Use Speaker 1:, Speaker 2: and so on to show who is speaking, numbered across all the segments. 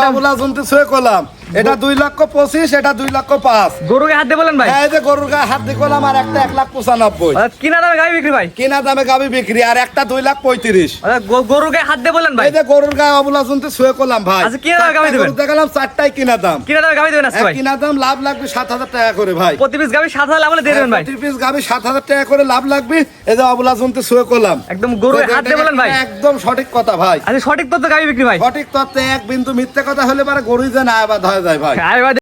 Speaker 1: অবলা জন্তু ছুঁয়ে করলাম এটা 2,25,000 এটা 2,05,000
Speaker 2: গরুকে হাত দিয়ে বলেন ভাই।
Speaker 1: এই যে গরুর গায়ে হাত দিয়ে করলাম আর একটা 1,95,000
Speaker 2: কিনা দামে গাবি বিক্রি ভাই।
Speaker 1: কিনা দামে গাবি বিক্রি আর একটা 2,35,000
Speaker 2: গরুকে হাত দিয়ে বলেন ভাই।
Speaker 1: এই যে গরুর গায়ে অবলা জন্তু ছুঁয়ে করলাম ভাই।
Speaker 2: আচ্ছা কিনা দামে গাবি দিবেন?
Speaker 1: দেখালাম চারটাই কিনা দাম।
Speaker 2: কিনা দামে গাবি দিবেন আজকে ভাই?
Speaker 1: কিনা দাম লাভ লাগবে 7,000 টাকা করে ভাই।
Speaker 2: প্রতি পিস গাবি 7,000 লাভ হলে দিয়ে দেবেন ভাই।
Speaker 1: প্রতি পিস গাবি 7,000 টাকা করে লাভ লাগবে। এই যে অবলা জন্তু ছুঁয়ে করলাম
Speaker 2: একদম গরুকে হাত দিয়ে বলেন ভাই।
Speaker 1: একদম সঠিক কথা ভাই।
Speaker 2: আচ্ছা সঠিক তথ্য গাবি বিক্রি ভাই।
Speaker 1: সঠিক তত্ত্বে এক বিন্দু মিথ্যে কথা হলে পারে গরুই যে না আবাদ হয়ে যায় ভাই।
Speaker 2: আরে ভাই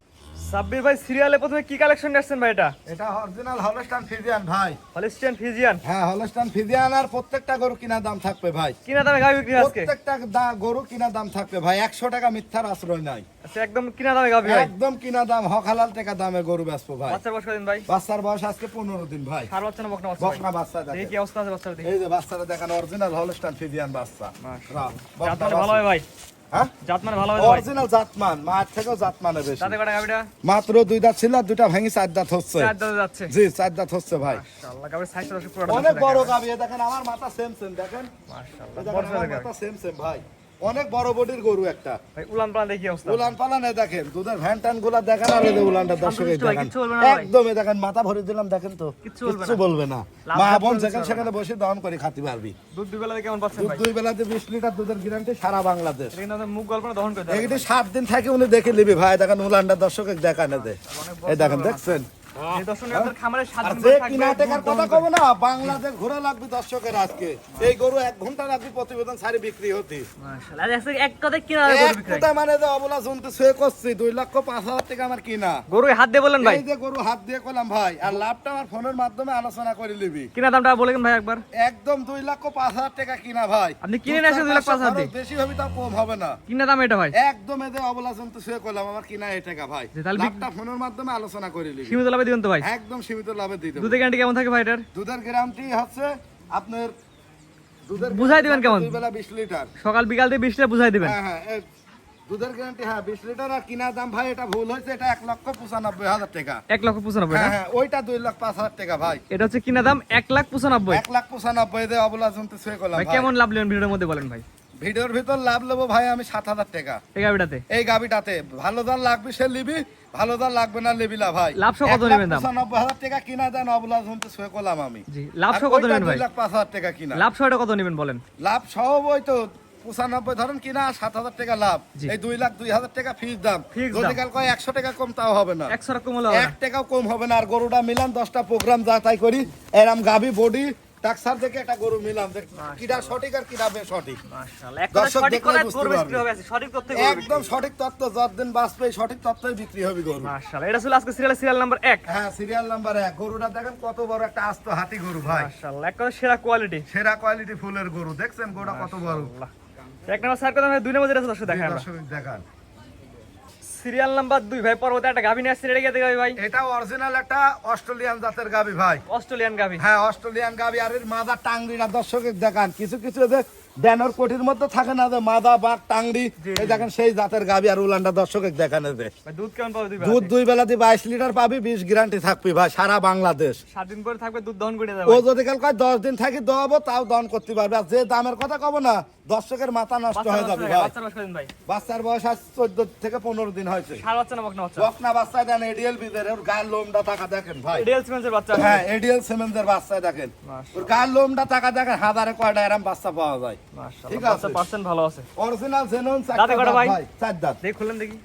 Speaker 2: সাব্বির ভাই সিরিয়ালে প্রথমে কি কালেকশন নিয়ে আসছেন ভাই?
Speaker 1: এটা অরিজিনাল হলস্টাইন ফ্রিজিয়ান ভাই।
Speaker 2: Holstein Friesian.
Speaker 1: হ্যাঁ হলস্টাইন ফ্রিজিয়ান আর প্রত্যেকটা গরু কিনা দাম থাকবে ভাই।
Speaker 2: কিনা দামে গাবি বিক্রি আজকে?
Speaker 1: প্রত্যেকটা গরু কিনা দাম থাকবে ভাই। 100 টাকা মিথ্যার আশ্রয় নাই।
Speaker 2: আচ্ছা একদম কিনা দামে গাবি ভাই।
Speaker 1: একদম কিনা দাম হক হালাল টাকা দামে গরু বেচবো ভাই।
Speaker 2: বাচ্চার বয়স কতদিন ভাই?
Speaker 1: বাচ্চার বয়স আজকে 15 দিন ভাই।
Speaker 2: সার বাচ্চা না বকনা বাচ্চা ভাই?
Speaker 1: বকনা বাচ্চা
Speaker 2: দেখি
Speaker 1: দেখেন।
Speaker 2: কি অবস্থা আছে বাচ্চার দেখি।
Speaker 1: এই যে বাচ্চাটা দেখেন অরিজিনাল হলস্টাইন ফ্রিজিয়ান বাচ্চা।
Speaker 2: মাশাআল্লাহ।
Speaker 1: বকনা
Speaker 2: জাত মানে ভালো হয় ভাই।
Speaker 1: হ্যাঁ
Speaker 2: জাত মানে ভালো হয় ভাই।
Speaker 1: অরিজিনাল জাতমান মার থেকেও জাতমানে বেশি।
Speaker 2: তাতে কটা গাবিটা?
Speaker 1: মাত্র 2 দাঁত ছিল 2টা ভেঙে 4 দাঁত হচ্ছে।
Speaker 2: চার দাঁতে যাচ্ছে।
Speaker 1: জি 4 দাঁত হচ্ছে ভাই।
Speaker 2: মাশাআল্লাহ গাবির সাইজটা দর্শক পুরো
Speaker 1: অনেক বড় গাবি দেখেন আমার মাথা সেম সেম দেখেন।
Speaker 2: মাশাআল্লাহ
Speaker 1: এই দেখেন
Speaker 2: বড়
Speaker 1: আমার
Speaker 2: সাইজের
Speaker 1: মাথা সেম সেম ভাই। অনেক বড় বডির গরু একটা।
Speaker 2: ভাই উলান পালান দেখি অবস্থা।
Speaker 1: উলান পালানে দেখেন দুধের ভ্যান টান গুলা দেখেন আর এই যে উলানটা দর্শকে
Speaker 2: সন্তুষ্ট ভাই,
Speaker 1: দেখেন
Speaker 2: কিচ্ছু বলবে না ভাই?
Speaker 1: একদম এই দেখেন মাথা ভরে দিলাম দেখেন তো
Speaker 2: কিচ্ছু বলবে
Speaker 1: কিচ্ছু
Speaker 2: না।
Speaker 1: বলবে না।
Speaker 2: লাভ
Speaker 1: মা
Speaker 2: লাভ
Speaker 1: বোন
Speaker 2: করবে
Speaker 1: যেখানে
Speaker 2: না।
Speaker 1: সেখানে বসে দহন করে খাতে পারবি।
Speaker 2: দুধ দুই বেলা কেমন পাচ্ছেন
Speaker 1: দুধ
Speaker 2: ভাই?
Speaker 1: 2 বেলাতে 20 লিটার দুধের গ্যারান্টি সারা বাংলাদেশ।
Speaker 2: এটা কিন্তু মুখ গল্প না দহন করে দেয়।
Speaker 1: এগুলি 7 দিন থাকে উনি দেখে নিবি ভাই দেখেন উলানটা দর্শকে দেখানে দে। এই দেখেন দেখছেন
Speaker 2: এই দর্শক আপনাদের খামারে 7
Speaker 1: আর
Speaker 2: দিন
Speaker 1: যে
Speaker 2: করে থাকবে।
Speaker 1: কিনা টাকার কথা কব না বাংলাদেশ ঘুরে লাগবে দর্শকের আজকে এই গরু 1 ঘন্টা লাগবে প্রতিবেদন সারি বিক্রি হতে।
Speaker 2: মাশাআল্লাহ আজকে এক কথায় কিনা দামে গরু
Speaker 1: এক
Speaker 2: বিক্রি হয়।
Speaker 1: কোটা মানে যে অবলা জন্তু ছুঁয়ে করছি 2,05,000 টাকা আমার কিনা।
Speaker 2: গরুকে হাত দিয়ে বলেন ভাই।
Speaker 1: এই যে গরু হাত দিয়ে করলাম ভাই আর লাভটা আমার ফোনের মাধ্যমে আলোচনা করে নিবি।
Speaker 2: কিনা দামটা বলেন ভাই একবার।
Speaker 1: একদম 2,05,000 টাকা কিনা ভাই।
Speaker 2: আপনি কিনে নিয়ে আসেন 2,05,000 দিয়ে?
Speaker 1: বেশি হবে তাও কম হবে না।
Speaker 2: কিনা দাম এটা ভাই?
Speaker 1: একদম এই যে অবলা জন্তু ছুঁয়ে করলাম আমার কিনা এই টাকা ভাই।
Speaker 2: যে তাহলে
Speaker 1: লাভটা ফোনের মাধ্যমে আলোচনা করে নিবি।
Speaker 2: সীমিত লাভে দিবেন তো ভাই?
Speaker 1: একদম সীমিত লাভে দিয়ে দেব।
Speaker 2: দুধের গ্যারান্টি কেমন থাকে ভাই এটার?
Speaker 1: দুধের গ্যারান্টি হচ্ছে আপনার দুধের
Speaker 2: বুঝাই দিবেন কেমন?
Speaker 1: 2 বেলা 20 লিটার।
Speaker 2: সকাল বিকাল দিয়ে 20 লিটার বুঝাই দিবেন।
Speaker 1: হ্যাঁ হ্যাঁ এই দুধের গ্যারান্টি হ্যাঁ 20 লিটার আর কিনা দাম ভাই এটা ভুল হয়েছে এটা 1,95,000 টাকা।
Speaker 2: 1,95,000
Speaker 1: হ্যাঁ
Speaker 2: না?
Speaker 1: হ্যাঁ ওইটা 2,05,000 টাকা ভাই।
Speaker 2: এটা হচ্ছে কিনা দাম 1,95,000।
Speaker 1: 1,95,000 দিয়ে অবলা জন্তু ছুঁয়ে করলাম
Speaker 2: ভাই
Speaker 1: ভাই।
Speaker 2: কেমন লাভ নেবেন ভিডিওর মধ্যে বলেন ভাই?
Speaker 1: ভিডিওর ভিতর লাভ নেবো ভাই আমি 7,000 টাকা
Speaker 2: এই গাবিটাতে
Speaker 1: এই গাবিটাতে। ভালো দাম লাগবে সে লিবি ভালো দাম লাগবে না লিবিলা ভাই।
Speaker 2: লাভ সহ কত নেবেন দাম?
Speaker 1: 1,95,000 টাকা কিনা দেন অবলা জন্তু ছুঁয়ে করলাম আমি।
Speaker 2: জি লাভ সহ কত নেবেন ভাই?
Speaker 1: 2,05,000 টাকা কিনা।
Speaker 2: লাভ সহ এটা কত নেবেন বলেন?
Speaker 1: লাভ সহ ওই তো 95 ধরেন কিনা 7,000 টাকা লাভ।
Speaker 2: জি।
Speaker 1: এই 2,02,000 টাকা ফিক্স দাম।
Speaker 2: ফিক্স
Speaker 1: যদি
Speaker 2: দাম।
Speaker 1: কাল কয় 100 টাকা কম তাও হবে না।
Speaker 2: 100 টাকা কম হলো হবে
Speaker 1: 1
Speaker 2: না?
Speaker 1: টাকাও কম হবে না। আর গরুটা মিলাম 10টা প্রোগ্রাম যা তাই করি এরম গাবি বডি টাকসার দেখে একটা গরু মিলাম দেখ কিডা সঠিক আর কিডা বেসঠিক।
Speaker 2: মাশাআল্লাহ এক কথা
Speaker 1: দর্শক
Speaker 2: সঠিক
Speaker 1: দেখলে
Speaker 2: কথা
Speaker 1: বুঝতে
Speaker 2: গরু বিক্রি
Speaker 1: পারবে।
Speaker 2: হবে আছে সঠিক তথ্যে গরু বিক্রি
Speaker 1: একদম
Speaker 2: হবে।
Speaker 1: সঠিক তত্ত্ব যতদিন বাঁচবে সঠিক তত্ত্বই বিক্রি হবে গরু।
Speaker 2: মাশাআল্লাহ এটা ছিল আজকে সিরিয়াল নাম্বার 1।
Speaker 1: হ্যাঁ সিরিয়াল নাম্বার 1 গরুটা দেখেন কত বড় একটা আস্ত হাতি গরু ভাই।
Speaker 2: মাশাআল্লাহ এক কথা সেরা কোয়ালিটি।
Speaker 1: সেরা কোয়ালিটি ফুলের গরু দেখছেন গরুটা কত বড়।
Speaker 2: এক নাম্বার স্যার কথা ভাই 2 নম্বর যেটা আছে দর্শক দেখাই আমরা।
Speaker 1: দর্শক দেখান
Speaker 2: সিরিয়াল নাম্বার 2 ভাই পরবর্তী একটা গাভী নিয়ে আসছেন এটা কি গাভী ভাই?
Speaker 1: এটা অরিজিনাল একটা অস্ট্রেলিয়ান জাতের গাবি ভাই।
Speaker 2: অস্ট্রেলিয়ান গাভী।
Speaker 1: হ্যাঁ অস্ট্রেলিয়ান গাবি আর এর মাদা টাংড়িটা দর্শকের দেখান কিছু কিছু যে ড্যানোর কোটির মধ্যে থাকে না যে মাদা বাঘ টাংড়ি এই দেখেন সেই জাতের গাবি আর উলানটা দর্শকের দেখানে দে।
Speaker 2: ভাই দুধ কেমন পাবে দুই
Speaker 1: দুধ 2 বেলাতে 22 লিটার পাবি 20 গ্যারান্টি থাকবি ভাই সারা বাংলাদেশ।
Speaker 2: 7 দিন পরে থাকবে দুধ দহন করে
Speaker 1: ও
Speaker 2: যাবে।
Speaker 1: যদি কাল কয় 10 দিন থাকি দোয়াবো তাও দন করতে পারবে আর যে দামের কথা কব না দর্শকের মাথা নষ্ট হয়ে যাবে ভাই।
Speaker 2: বাচ্চার বয়স কতদিন ভাই?
Speaker 1: বাচ্চার বয়স আজ 14 থেকে 15 দিন হয়েছে।
Speaker 2: সার বাচ্চা না বকনা বাচ্চা?
Speaker 1: বকনা বাচ্চা দেন এডিএল বিদের ওর গায়ের লোমটা টাকা দেখেন ভাই।
Speaker 2: এডিএল সিমেন্সের বাচ্চা।
Speaker 1: হ্যাঁ এডিএল সিমেন্সের বাচ্চা দেখেন ওর গায়ের লোমটা টাকা দেখেন হাজারে কয়টা এরম বাচ্চা পাওয়া যায়।
Speaker 2: মাশাআল্লাহ
Speaker 1: ঠিক আছে।
Speaker 2: বাচ্চা পার্সেন্ট ভালো আছে।
Speaker 1: অরিজিনাল জেনুইন
Speaker 2: দাঁতে কয়টা ভাই?
Speaker 1: 4 দাঁত।
Speaker 2: দেখি খুলেন দেখি।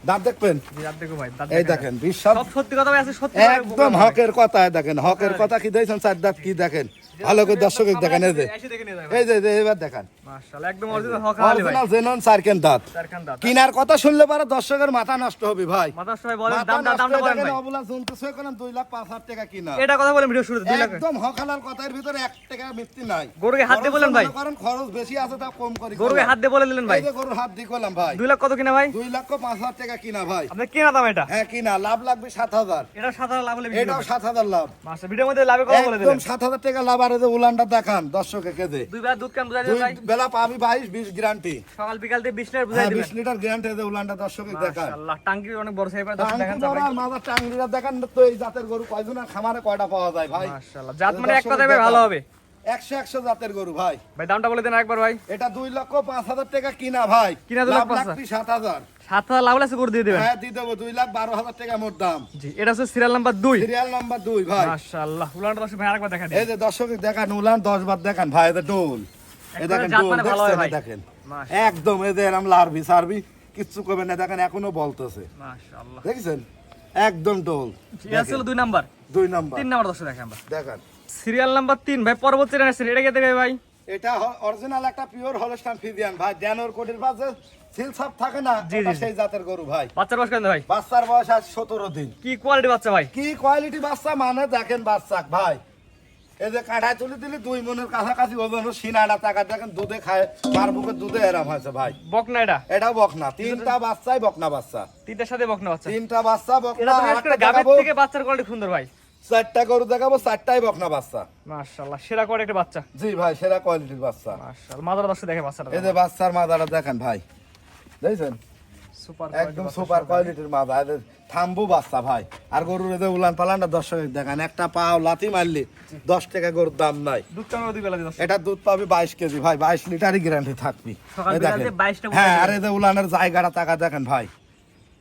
Speaker 1: দাঁত দেখবেন
Speaker 2: জি দাঁত দেখো ভাই দাঁত
Speaker 1: এই
Speaker 2: দেখা
Speaker 1: দেখেন বিশ্বাস
Speaker 2: সব সত্যি কথা ভাই আছে সত্যি
Speaker 1: একদম হকের কথা দেখেন হকের কথা কি দেখছেন 4 দাঁত কি দেখেন ভালো করে দর্শকের দেখেন এই যে
Speaker 2: এসে দেখে নিয়ে যাবে।
Speaker 1: এই যে এবার দেখেন
Speaker 2: মাশাআল্লাহ একদম অরিজিনাল হক আলী ভাই।
Speaker 1: অরিজিনাল জেনুইন 4 দাঁত।
Speaker 2: চারখান দাঁত।
Speaker 1: কিনার কথা শুনলে পারে দর্শকের মাথা নষ্ট হবে ভাই।
Speaker 2: মাথা সবাই বলেন
Speaker 1: মাথা
Speaker 2: দামটা
Speaker 1: নষ্ট
Speaker 2: দামটা
Speaker 1: হয়ে
Speaker 2: বলেন
Speaker 1: দেখেন
Speaker 2: ভাই।
Speaker 1: অবলা জন্তু ছয় করেন 2,05,000 টাকা কিনা।
Speaker 2: এটা কথা বলেন ভিডিও শুরুতে 2 লাখ।
Speaker 1: একদম হকালাল কথার ভিতরে 1 টাকা মিথ্যে নাই।
Speaker 2: গরুকে হাত দিয়ে বলেন ভাই।
Speaker 1: কারণ খরচ বেশি আছে তা কম করি।
Speaker 2: গরুকে হাত দিয়ে বলে দিলেন ভাই।
Speaker 1: এই যে গরুর হাত দিয়ে করলাম ভাই
Speaker 2: 2 লাখ কত কিনা ভাই?
Speaker 1: 2,05,000 টাকা কিনা ভাই।
Speaker 2: আপনি কেনা দাম এটা?
Speaker 1: হ্যাঁ কিনা লাভ লাগবে 7,000।
Speaker 2: এটা 7,000 লাভ হলে বিক্রি
Speaker 1: এটাও
Speaker 2: হবে।
Speaker 1: 7,000 লাভ।
Speaker 2: মাশাআল্লাহ ভিডিওর মধ্যে লাভে কথা বলে
Speaker 1: একদম
Speaker 2: দিলেন।
Speaker 1: 7,000 টাকা লাভ আর এই যে উলানটা দেখান দর্শকে কে দে।
Speaker 2: 2 বেলা দুধ কেন বুঝাই দিবেন ভাই?
Speaker 1: 2 বেলা পাবি 22-20 গ্যারান্টি।
Speaker 2: সকাল বিকাল দিয়ে 20 লিটার বুঝাই
Speaker 1: হ্যাঁ
Speaker 2: দিবেন।
Speaker 1: 20 লিটার গ্যারান্টি এই যে উলানটা দর্শকে দেখান।
Speaker 2: মাশাআল্লাহ টাঙ্কি অনেক বড় সাইজ দর্শক দেখেন
Speaker 1: টাঙ্কি
Speaker 2: যাবে।
Speaker 1: বড় আর মাথা টাঙ্গিরা দেখান তো এই জাতের গরু কয়জন আর খামারে কয়টা পাওয়া যায় ভাই।
Speaker 2: মাশাআল্লাহ জাত মানে এক কথায় ভাই ভালো হবে।
Speaker 1: 100 জাতের গরু ভাই।
Speaker 2: ভাই দামটা বলে দেন একবার ভাই।
Speaker 1: এটা 2,05,000 টাকা কিনা ভাই।
Speaker 2: কিনা 2,05,000
Speaker 1: লাভ লাগবে 7,000।
Speaker 2: 7,000 লাভ আছে করে দিয়ে দিবেন।
Speaker 1: হ্যাঁ দিয়ে দেবো, 2,12,000 টাকা মোট দাম।
Speaker 2: জি এটা হচ্ছে সিরিয়াল নাম্বার 2।
Speaker 1: সিরিয়াল নাম্বার 2 ভাই।
Speaker 2: মাশাআল্লাহ উলানটা দর্শক ভাই আরেকবার দেখান।
Speaker 1: এই যে দর্শক দেখান উলান 10 বার দেখান ভাই, এটা ডোল। এই দেখেন
Speaker 2: জাত
Speaker 1: ডোল
Speaker 2: মানে ভালো হয়
Speaker 1: দেখছেন,
Speaker 2: ভাই।
Speaker 1: দেখেন
Speaker 2: মাশাআল্লাহ
Speaker 1: একদম এই যে এরকম লারবি সারবি কিচ্ছু করবেন না, দেখেন এখনো বলতেছে,
Speaker 2: মাশাআল্লাহ।
Speaker 1: দেখছেন একদম ডোল।
Speaker 2: এটা ছিল 2 নাম্বার।
Speaker 1: 2 নাম্বার
Speaker 2: 3 নাম্বার দর্শক দেখেন আমরা।
Speaker 1: দেখেন
Speaker 2: সিরিয়াল নাম্বার 3 ভাই পরবর্তী রান এটা কে দেবে ভাই?
Speaker 1: এটা অরিজিনাল একটা পিওর হলস্টাইন ফ্রিজিয়ান ভাই। ড্যানোর কোটের পাশে সিল সাপ থাকে না,
Speaker 2: জি,
Speaker 1: এটা
Speaker 2: জি।
Speaker 1: সেই জাতের গরু ভাই।
Speaker 2: বাচ্চার বয়স কেন ভাই?
Speaker 1: বাচ্চার বয়স আজ 17 দিন।
Speaker 2: কি কোয়ালিটি বাচ্চা ভাই?
Speaker 1: কি কোয়ালিটি বাচ্চা মানে দেখেন বাচ্চা ভাই, এই যে কাঁটায় তুলে দিলে 2 মনের কাছাকাছি ওজন, সিনাটা টাকা দেখেন দুধে খায়, মার বুকে দুধে এরাম হয়েছে ভাই।
Speaker 2: বকনা এটা?
Speaker 1: এটাও বকনা, 3টা বাচ্চাই বকনা বাচ্চা।
Speaker 2: 3টার সাথে বকনা বাচ্চা।
Speaker 1: 3টা বাচ্চা
Speaker 2: এটা
Speaker 1: বকনা।
Speaker 2: তো বিশেষ করে গাবের থেকে বাচ্চার কোয়ালিটি সুন্দর ভাই।
Speaker 1: 4টা গরু দেখাবো, 4টাই বকনা বাচ্চা।
Speaker 2: মাশাআল্লাহ সেরা কোয়ালিটির বাচ্চা।
Speaker 1: জি ভাই সেরা কোয়ালিটির বাচ্চা।
Speaker 2: মাশাআল্লাহ মাদার দর্শক দেখে বাচ্চাটা।
Speaker 1: এই যে বাচ্চার মাদাটা দেখেন ভাই, দেখছেন
Speaker 2: সুপার
Speaker 1: একদম সুপার কোয়ালিটির মাদা। এদের থাম্বু বাচ্চা ভাই। আর গরুর এদের উলান পালানটা দর্শক দেখেন, একটা পাও লাথি মারলি 10 টাকা গরুর দাম নাই।
Speaker 2: দুধ কেমন 2 বেলা দিন?
Speaker 1: এটা দুধ পাবি 22 কেজি ভাই, 22 লিটারই গ্যারান্টি থাকবি।
Speaker 2: সকাল
Speaker 1: এই
Speaker 2: বেলা
Speaker 1: দেখেন।
Speaker 2: দিয়ে 22টা
Speaker 1: হ্যাঁ আর এদের উলানের জায়গাটা টাকা দেখেন ভাই,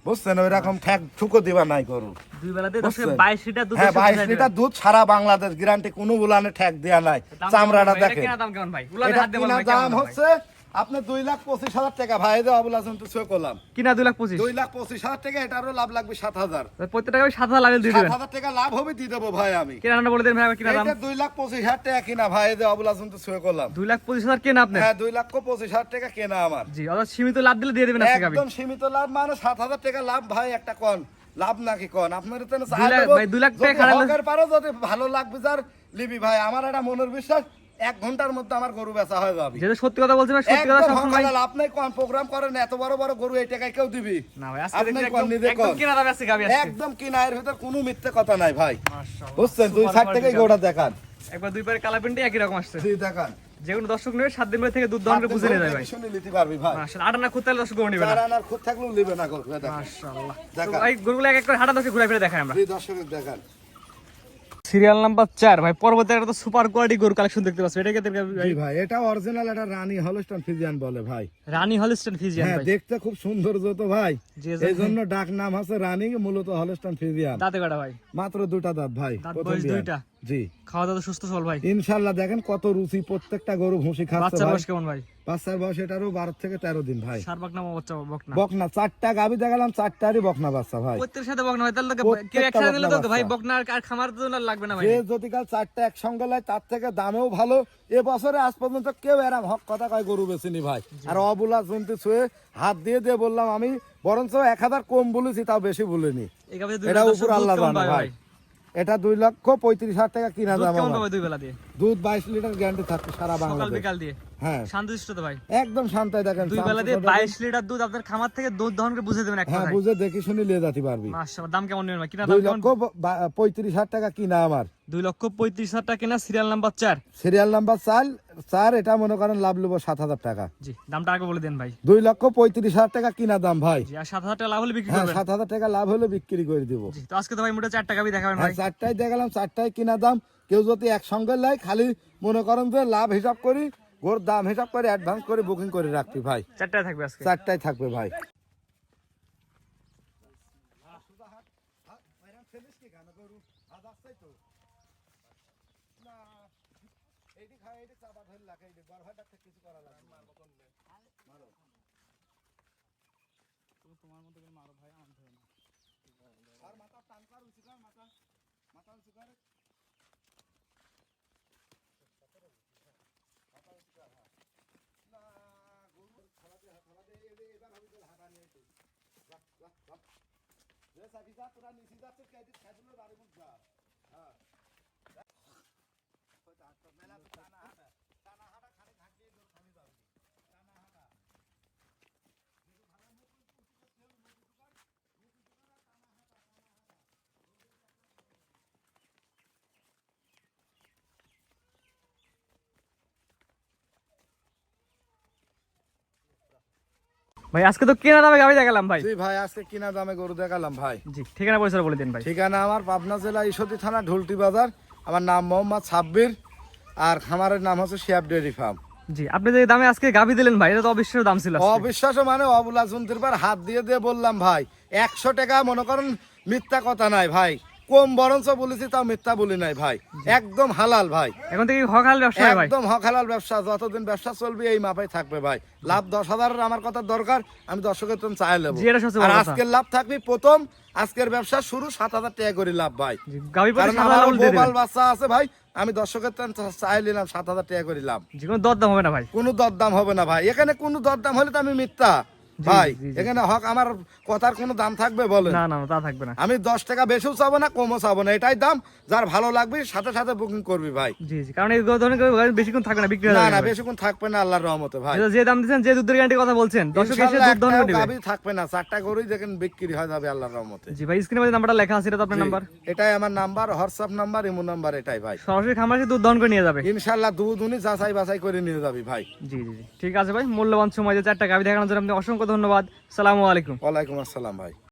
Speaker 1: বুঝছেন ওই রকম ঠ্যাক ঠুকো দিবা নাই গরু।
Speaker 2: 2 বেলা দিয়ে দর্শক
Speaker 1: বুঝছেন?
Speaker 2: 22 লিটার দুধ।
Speaker 1: হ্যাঁ 22 লিটার দুধ সারা বাংলাদেশ গ্যারান্টি, কোনো উলানে ঠ্যাক দেয়া নাই। চামড়াটা দেখেন।
Speaker 2: কেনা দাম কেমন ভাই? উলানে
Speaker 1: এটা
Speaker 2: হাত দিয়ে
Speaker 1: কিনা
Speaker 2: বলবেন
Speaker 1: দাম
Speaker 2: কেমন
Speaker 1: হচ্ছে আপনার 2,25,000 টাকা ভাই। এই যে অবলা জন্তু ছয় করলাম
Speaker 2: কিনা 2,25,000।
Speaker 1: 2,25,000 টাকা, এটারও লাভ লাগবে 7,000।
Speaker 2: প্রত্যেকটা টাকা 7,000 লাগে দিয়ে দিবেন।
Speaker 1: 7,000 টাকা লাভ হবে, দিয়ে দেবো ভাই আমি।
Speaker 2: কিনা দামটা বলে দেন ভাই কিনা দাম?
Speaker 1: এটা 2,25,000 টাকা কিনা ভাই, এই যে অবলা জন্তু ছয় করলাম।
Speaker 2: 2,25,000 কেনা আপনি?
Speaker 1: হ্যাঁ 2,25,000 টাকা কেনা আমার।
Speaker 2: জি অর্থাৎ সীমিত লাভ দিলে দিয়ে দিবেন আজকে
Speaker 1: একদম সীমিত লাভ, মানে 7,000 টাকা লাভ ভাই। একটা কোন লাভ নাকি কোন আপনার তো
Speaker 2: 2 লাখ টাকা খারাপ
Speaker 1: পারো, যদি ভালো লাগবে যার লিবি ভাই। আমার একটা মনের বিশ্বাস 1 ঘন্টার মধ্যে আমার গরু বেচা হয়ে যাবে।
Speaker 2: যেটা সত্যি কথা বলছেন ভাই, সত্যি কথা সব ভাই।
Speaker 1: আপনি কোন প্রোগ্রাম করেন, এত বড় বড় গরু এই টাকায় কেউ দিবি
Speaker 2: না ভাই আজকে
Speaker 1: আপনি
Speaker 2: দেখি
Speaker 1: কোন নিজে
Speaker 2: একদম
Speaker 1: কোন
Speaker 2: কিনা দাম আছে গাবি আজকে।
Speaker 1: একদম কিনায়ের ভিতর কোনো মিথ্যে কথা নাই ভাই।
Speaker 2: মাশাআল্লাহ
Speaker 1: বুঝছেন 2 সাইড থেকে গোটা দেখান।
Speaker 2: একবার 2 পারে কালা প্যান্টে একই রকম আসছে।
Speaker 1: জি দেখান।
Speaker 2: যে কোনো দর্শক নেবে 7 দিন পরে থেকে দুধ দহন করে বুঝে নিয়ে যায় ভাই।
Speaker 1: শুনে নিতে পারবি ভাই।
Speaker 2: মাশাআল্লাহ আটানা খুঁতলে দর্শক গরু নেবে না।
Speaker 1: চারানার খুদ থাকলেও নিবে না গরু দেখান।
Speaker 2: মাশাআল্লাহ তো
Speaker 1: দেখান।
Speaker 2: ভাই গরুগুলো এক এক করে হাঁটা দর্শক ঘুরে ফিরে দেখাই আমরা।
Speaker 1: জি দর্শক দেখান।
Speaker 2: সিরিয়াল নাম্বার 4 ভাই পরবর্তী একটা তো সুপার কোয়ালিটি গরু কালেকশন দেখতে পাচ্ছি। এটা কে দেখতে
Speaker 1: জি ভাই এটা অরিজিনাল, এটা রানী হলস্টাইন ফ্রিজিয়ান বলে ভাই।
Speaker 2: রানী হলস্টাইন ফ্রিজিয়ান
Speaker 1: হ্যাঁ
Speaker 2: ভাই।
Speaker 1: দেখতে খুব সুন্দর তো ভাই,
Speaker 2: জি,
Speaker 1: এই জন্য ডাক নাম আছে রানী, মূলত হলস্টাইন ফ্রিজিয়ান।
Speaker 2: দাঁতে কাটা ভাই।
Speaker 1: মাত্র 2টা দাঁত ভাই,
Speaker 2: দাঁত
Speaker 1: প্রথম
Speaker 2: বয়স
Speaker 1: বিয়ান।
Speaker 2: 2টা।
Speaker 1: জি
Speaker 2: খাওয়া দাওয়া সুস্থ সবল ভাই।
Speaker 1: ইনশাআল্লাহ দেখেন কত রুচি, প্রত্যেকটা গরু ভুসি খাচ্ছে
Speaker 2: বাচ্চার
Speaker 1: ভাই।
Speaker 2: বয়স কেমন ভাই?
Speaker 1: বাচ্চার বয়স এটারও 12 থেকে 13 দিন ভাই।
Speaker 2: সারবাক নাম বাচ্চা বকনা।
Speaker 1: বকনা 4টা গাবি দেখালাম, 4টারই বকনা বাচ্চা ভাই।
Speaker 2: প্রত্যেকের সাথে বকনা হয় তাহলে তো
Speaker 1: প্রত্যেকটা
Speaker 2: কেউ একসাথে নিলে তো
Speaker 1: বকনা
Speaker 2: ভাই
Speaker 1: বাচ্চা।
Speaker 2: বকনা আর খামার জন্য আর লাগবে না ভাই।
Speaker 1: যে যদি কাল 4টা একসঙ্গে লাই, তার থেকে দামেও ভালো। এ বছরে আজ পর্যন্ত কেউ এরম হক কথা কয় গরু বেচিনি ভাই। আর অবুলা জন্তু ছুঁয়ে হাত দিয়ে দিয়ে বললাম আমি, বরঞ্চ 1,000 কম বলেছি, তাও বেশি বলিনি।
Speaker 2: এই গাবে
Speaker 1: এটা উপর আল্লাহ জানে ভাই। এটা 2,35,000 টাকা কিনা দাম
Speaker 2: কেমন
Speaker 1: আমার।
Speaker 2: পাবে 2 বেলা দিয়ে?
Speaker 1: দুধ 22 লিটার গ্যারান্টি থাকবে সারা
Speaker 2: সকাল
Speaker 1: বাংলাদেশ।
Speaker 2: বিকাল দিয়ে
Speaker 1: হ্যাঁ
Speaker 2: শান্তিষ্ট তো ভাই।
Speaker 1: একদম শান্ত দেখেন।
Speaker 2: 2 বেলা দিয়ে 22 লিটার দুধ আপনার খামার থেকে দুধ দহন করে বুঝে দেবেন এক
Speaker 1: হ্যাঁ
Speaker 2: কথায়।
Speaker 1: বুঝে দেখি শুনি লিয়ে যেতে পারবি।
Speaker 2: মাশাআল্লাহ দাম কেমন নেবেন ভাই? কিনা দাম কেমন?
Speaker 1: 2,35,000 টাকা কিনা আমার।
Speaker 2: 2,35,000 টাকা কিনা সিরিয়াল নাম্বার 4।
Speaker 1: সিরিয়াল নাম্বার 4, এটা মনে করেন লাভ লব 7,000 টাকা।
Speaker 2: জি দামটা আগে বলে দেন ভাই।
Speaker 1: 2,35,000 টাকা কিনা দাম ভাই।
Speaker 2: জি আর 7,000 টাকা লাভ হলে বিক্রি
Speaker 1: হ্যাঁ
Speaker 2: করবেন।
Speaker 1: 7,000 টাকা লাভ হলে বিক্রি করে দিব।
Speaker 2: জি তো আজকে তো ভাই মোটা 4 টাকা বি দেখাবেন
Speaker 1: হ্যাঁ
Speaker 2: ভাই।
Speaker 1: 4টাই দেখালাম, 4টাই কিনা দাম। কেউ যদি একসঙ্গে লাই, খালি মনে করেন যে লাভ হিসাব করি, গোর দাম হিসাব করে অ্যাডভান্স করে বুকিং করে রাখবি ভাই।
Speaker 2: 4 টাকা থাকবে আজকে।
Speaker 1: 4টাই থাকবে ভাই।
Speaker 2: ভাই আজকে তো কেনা দামে গাবি দেখালাম ভাই।
Speaker 1: জি ভাই আজকে কিনা দামে গরু দেখালাম ভাই।
Speaker 2: জি ঠিকানা পয়সা বলে দেন ভাই।
Speaker 1: ঠিকানা আমার পাবনা জেলা ঈশ্বরদী থানা ঢুলটি বাজার। আমার নাম মোহাম্মদ সাব্বির। আর খামারের নাম হচ্ছে শিয়াব ডেয়ারি ফার্ম।
Speaker 2: জি, আপনি যে দামে আজকে গাভী দিলেন ভাই, এটা তো অবিশ্বাস্য দাম ছিল আজকে।
Speaker 1: অবিশ্বাস মানে অবলা জন্তুর পর হাত দিয়ে দিয়ে বললাম ভাই 100 টাকা, মনে করেন মিথ্যা কথা নাই ভাই, কম বরঞ্চ বলেছি তাও মিথ্যা বলি নাই ভাই, একদম হালাল ভাই,
Speaker 2: এখন থেকে হকাল ব্যবসা হয় ভাই।
Speaker 1: একদম হক হালাল ব্যবসা, যতদিন ব্যবসা চলবে এই মাপাই থাকবে ভাই। লাভ 10,000 আমার কথা দরকার, আমি দর্শকের তুমি চাই নেবো।
Speaker 2: জি, এটা সবচেয়ে
Speaker 1: আর
Speaker 2: বড় কথা।
Speaker 1: আজকের লাভ থাকবে প্রথম, আজকের ব্যবসা শুরু 7,000 টাকা করে লাভ ভাই।
Speaker 2: জি, গাভী প্রতি
Speaker 1: কারণ
Speaker 2: 7,000
Speaker 1: আমার
Speaker 2: বলে দিয়ে
Speaker 1: গোপাল
Speaker 2: দিবেন।
Speaker 1: বাচ্চা আছে ভাই, আমি দর্শকের চাই নিলাম 7,000 টাকা করে লাভ।
Speaker 2: জি, কোনো দরদাম হবে না ভাই।
Speaker 1: কোনো দরদাম হবে না ভাই, এখানে কোনো দরদাম হলে তো আমি মিথ্যা ভাই।
Speaker 2: জি, জি।
Speaker 1: এখানে হক আমার কথার কোনো দাম থাকবে বলেন?
Speaker 2: না না না, তা থাকবে না।
Speaker 1: আমি 10 টাকা বেশিও চাবো না, কমও চাবো না, এটাই দাম। যার ভালো লাগবে সাথে সাথে বুকিং করবি ভাই।
Speaker 2: জি জি, কারণ এই ধরনের গাভী বেশিক্ষণ থাকবে না, বিক্রি হয়ে
Speaker 1: না
Speaker 2: যাবে
Speaker 1: না,
Speaker 2: ভাই।
Speaker 1: বেশিক্ষণ থাকবে না আল্লাহর রহমতে ভাই।
Speaker 2: যে দাম দিচ্ছেন, যে দুধের গ্যারান্টি কথা বলছেন, দর্শক এসে
Speaker 1: ইনশাআল্লাহ
Speaker 2: দুধ দহন
Speaker 1: একটাও
Speaker 2: করে দিবে।
Speaker 1: গাভী থাকবে না, 4টা গরুই দেখেন বিক্রি হয়ে যাবে আল্লাহর রহমতে।
Speaker 2: জি ভাই, স্ক্রিনে যে নাম্বারটা লেখা আছে এটা তো আপনার নাম্বার।
Speaker 1: এটাই আমার number, WhatsApp number, imo number, এটাই ভাই।
Speaker 2: সরাসরি খামার এসে দুধ দহন করে নিয়ে যাবে।
Speaker 1: ইনশাআল্লাহ দুধ উনি যাচাই বাছাই করে নিয়ে যাবি ভাই।
Speaker 2: জি জি জি, ঠিক আছে ভাই, মূল্যবান সময় দিয়ে 4টা গাভী দেখানোর জন্য আপনি অসংখ্য ধন্যবাদ। সালামু আলাইকুম।
Speaker 1: ওয়ালাইকুম আসসালাম ভাই।